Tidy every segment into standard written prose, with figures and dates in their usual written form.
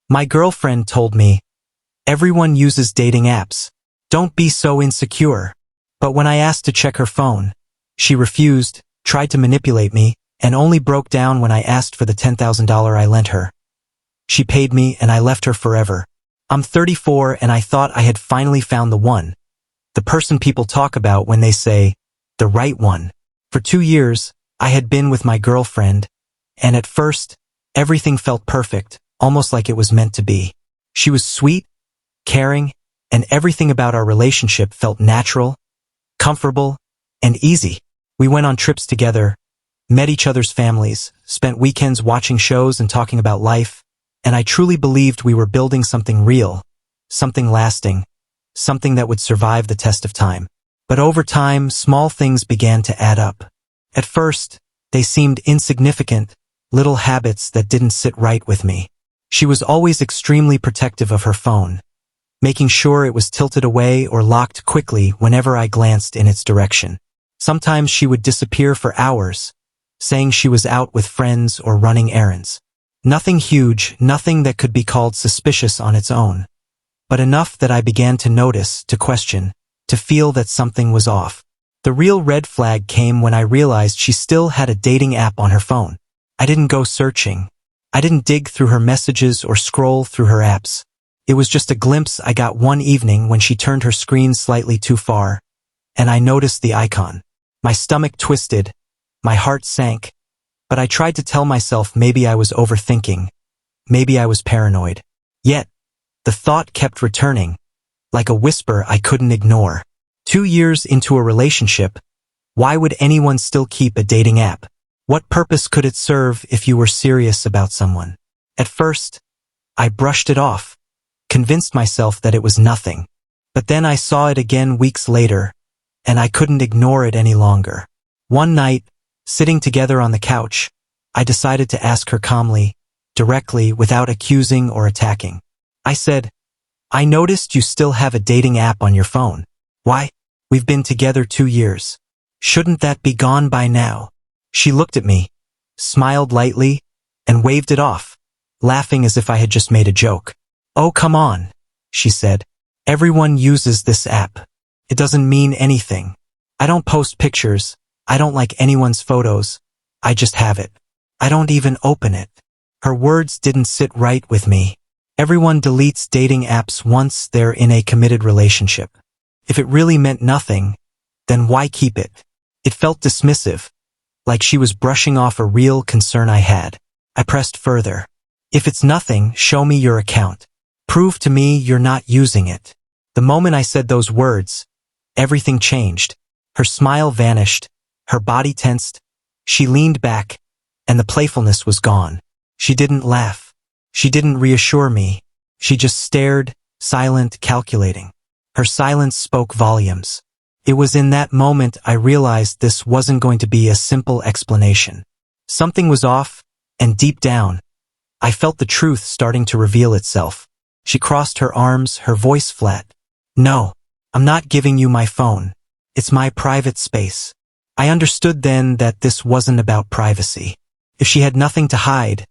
My girlfriend told me, everyone uses dating apps. Don't be so insecure. But when I asked to check her phone, she refused, tried to manipulate me, and only broke down when I asked for the $10,000 I lent her. She paid me and I left her forever. I'm 34 and I thought I had finally found the one. The person people talk about when they say, the right one. For 2 years, I had been with my girlfriend, and at first, everything felt perfect, almost like it was meant to be. She was sweet, caring, and everything about our relationship felt natural, comfortable, and easy. We went on trips together, met each other's families, spent weekends watching shows and talking about life, and I truly believed we were building something real, something lasting, something that would survive the test of time. But over time, small things began to add up. At first, they seemed insignificant, little habits that didn't sit right with me. She was always extremely protective of her phone, making sure it was tilted away or locked quickly whenever I glanced in its direction. Sometimes she would disappear for hours, saying she was out with friends or running errands. Nothing huge, nothing that could be called suspicious on its own, but enough that I began to notice, to question, to feel that something was off. The real red flag came when I realized she still had a dating app on her phone. I didn't go searching. I didn't dig through her messages or scroll through her apps. It was just a glimpse I got one evening when she turned her screen slightly too far, and I noticed the icon. My stomach twisted, my heart sank, but I tried to tell myself maybe I was overthinking, maybe I was paranoid. Yet, the thought kept returning, like a whisper I couldn't ignore. 2 years into a relationship, why would anyone still keep a dating app? What purpose could it serve if you were serious about someone? At first, I brushed it off, convinced myself that it was nothing. But then I saw it again weeks later, and I couldn't ignore it any longer. One night, sitting together on the couch, I decided to ask her calmly, directly, without accusing or attacking. I said, I noticed you still have a dating app on your phone. Why? We've been together 2 years. Shouldn't that be gone by now? She looked at me, smiled lightly, and waved it off, laughing as if I had just made a joke. Oh, come on, she said. Everyone uses this app. It doesn't mean anything. I don't post pictures. I don't like anyone's photos. I just have it. I don't even open it. Her words didn't sit right with me. Everyone deletes dating apps once they're in a committed relationship. If it really meant nothing, then why keep it? It felt dismissive, like she was brushing off a real concern I had. I pressed further. If it's nothing, show me your account. Prove to me you're not using it. The moment I said those words, everything changed. Her smile vanished, her body tensed. She leaned back, and the playfulness was gone. She didn't laugh. She didn't reassure me. She just stared, silent, calculating. Her silence spoke volumes. It was in that moment I realized this wasn't going to be a simple explanation. Something was off, and deep down, I felt the truth starting to reveal itself. She crossed her arms, her voice flat. No, I'm not giving you my phone. It's my private space. I understood then that this wasn't about privacy. If she had nothing to hide,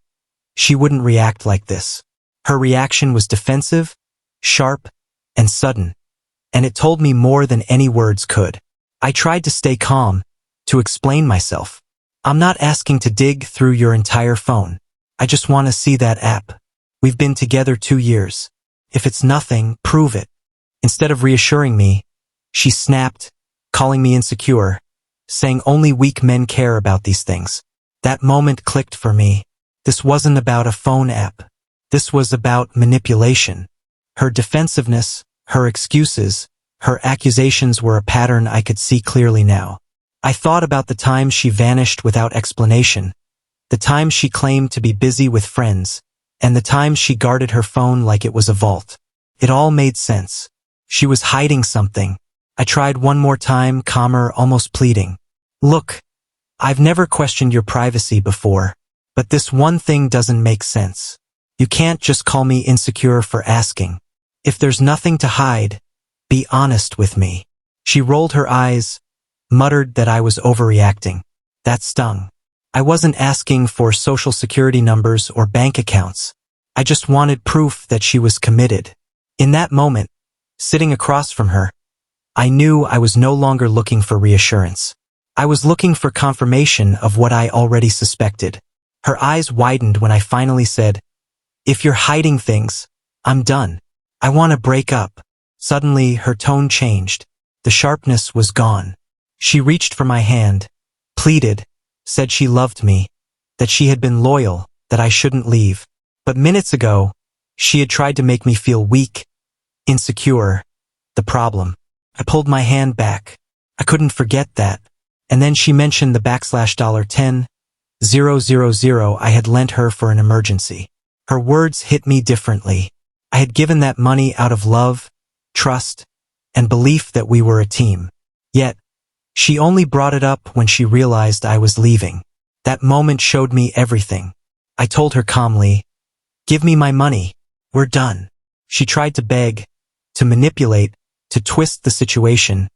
she wouldn't react like this. Her reaction was defensive, sharp, and sudden, and it told me more than any words could. I tried to stay calm, to explain myself. I'm not asking to dig through your entire phone. I just want to see that app. We've been together 2 years. If it's nothing, prove it. Instead of reassuring me, she snapped, calling me insecure, saying only weak men care about these things. That moment clicked for me. This wasn't about a phone app. This was about manipulation. Her defensiveness, her excuses, her accusations were a pattern I could see clearly now. I thought about the time she vanished without explanation, the time she claimed to be busy with friends, and the time she guarded her phone like it was a vault. It all made sense. She was hiding something. I tried one more time, calmer, almost pleading. Look, I've never questioned your privacy before, but this one thing doesn't make sense. You can't just call me insecure for asking. If there's nothing to hide, be honest with me. She rolled her eyes, muttered that I was overreacting. That stung. I wasn't asking for social security numbers or bank accounts. I just wanted proof that she was committed. In that moment, sitting across from her, I knew I was no longer looking for reassurance. I was looking for confirmation of what I already suspected. Her eyes widened when I finally said, "If you're hiding things, I'm done. I want to break up." Suddenly, her tone changed. The sharpness was gone. She reached for my hand, pleaded, said she loved me, that she had been loyal, that I shouldn't leave. But minutes ago, she had tried to make me feel weak, insecure, the problem. I pulled my hand back. I couldn't forget that. And then she mentioned the $10,000 I had lent her for an emergency. Her words hit me differently. I had given that money out of love, trust, and belief that we were a team. Yet, she only brought it up when she realized I was leaving. That moment showed me everything. I told her calmly, "Give me my money. We're done." She tried to beg, to manipulate, to twist the situation,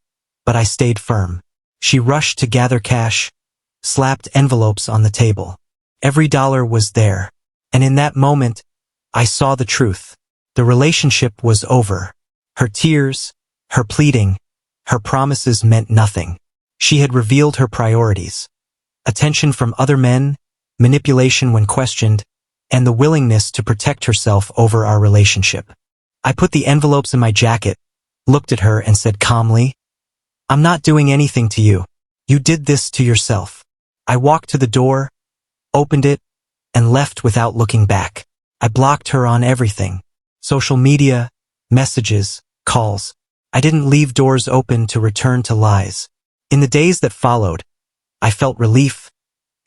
but I stayed firm. She rushed to gather cash, slapped envelopes on the table. Every dollar was there. And in that moment, I saw the truth. The relationship was over. Her tears, her pleading, her promises meant nothing. She had revealed her priorities. Attention from other men, manipulation when questioned, and the willingness to protect herself over our relationship. I put the envelopes in my jacket, looked at her and said calmly, "I'm not doing anything to you. You did this to yourself." I walked to the door, opened it, and left without looking back. I blocked her on everything. Social media, messages, calls. I didn't leave doors open to return to lies. In the days that followed, I felt relief,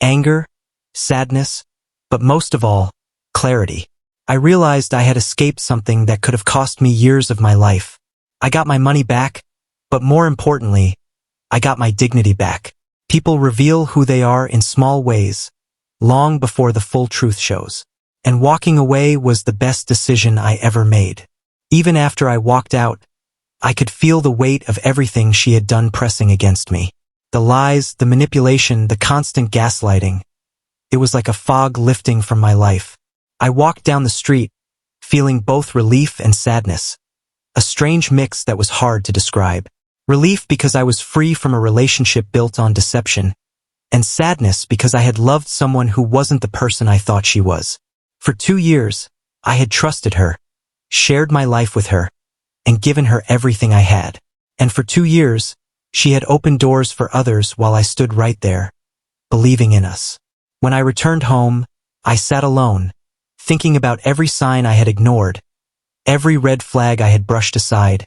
anger, sadness, but most of all, clarity. I realized I had escaped something that could have cost me years of my life. I got my money back, but more importantly, I got my dignity back. People reveal who they are in small ways, long before the full truth shows. And walking away was the best decision I ever made. Even after I walked out, I could feel the weight of everything she had done pressing against me. The lies, the manipulation, the constant gaslighting. It was like a fog lifting from my life. I walked down the street, feeling both relief and sadness. A strange mix that was hard to describe. Relief because I was free from a relationship built on deception, and sadness because I had loved someone who wasn't the person I thought she was. For 2 years, I had trusted her, shared my life with her, and given her everything I had. And for 2 years, she had opened doors for others while I stood right there, believing in us. When I returned home, I sat alone, thinking about every sign I had ignored, every red flag I had brushed aside,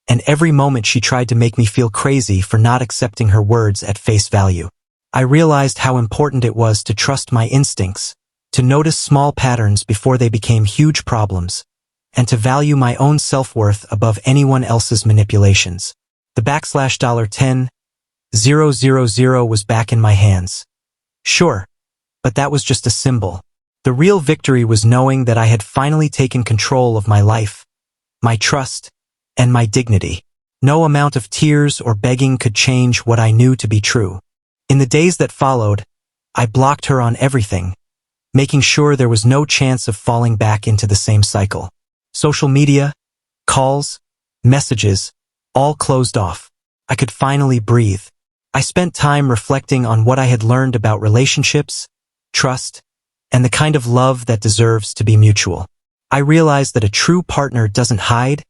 and every moment she tried to make me feel crazy for not accepting her words at face value. I realized how important it was to trust my instincts, to notice small patterns before they became huge problems, and to value my own self-worth above anyone else's manipulations. The $10,000 was back in my hands. Sure, but that was just a symbol. The real victory was knowing that I had finally taken control of my life, my trust, and my dignity. No amount of tears or begging could change what I knew to be true. In the days that followed, I blocked her on everything, making sure there was no chance of falling back into the same cycle. Social media, calls, messages, all closed off. I could finally breathe. I spent time reflecting on what I had learned about relationships, trust, and the kind of love that deserves to be mutual. I realized that a true partner doesn't hide,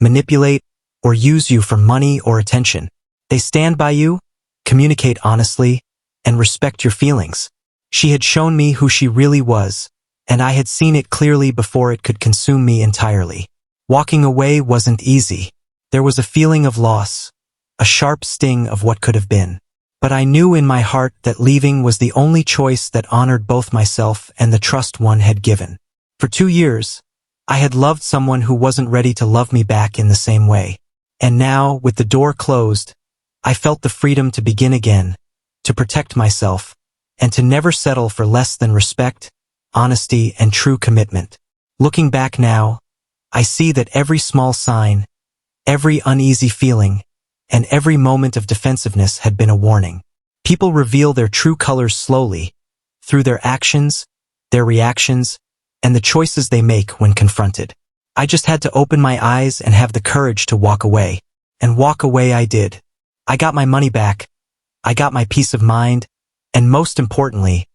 manipulate, or use you for money or attention. They stand by you, communicate honestly, and respect your feelings. She had shown me who she really was, and I had seen it clearly before it could consume me entirely. Walking away wasn't easy. There was a feeling of loss, a sharp sting of what could have been. But I knew in my heart that leaving was the only choice that honored both myself and the trust one had given. For 2 years, I had loved someone who wasn't ready to love me back in the same way. And now, with the door closed, I felt the freedom to begin again, to protect myself, and to never settle for less than respect, honesty, and true commitment. Looking back now, I see that every small sign, every uneasy feeling, and every moment of defensiveness had been a warning. People reveal their true colors slowly, through their actions, their reactions, and the choices they make when confronted. I just had to open my eyes and have the courage to walk away. And walk away I did. I got my money back, I got my peace of mind, and most importantly,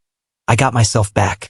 I got myself back.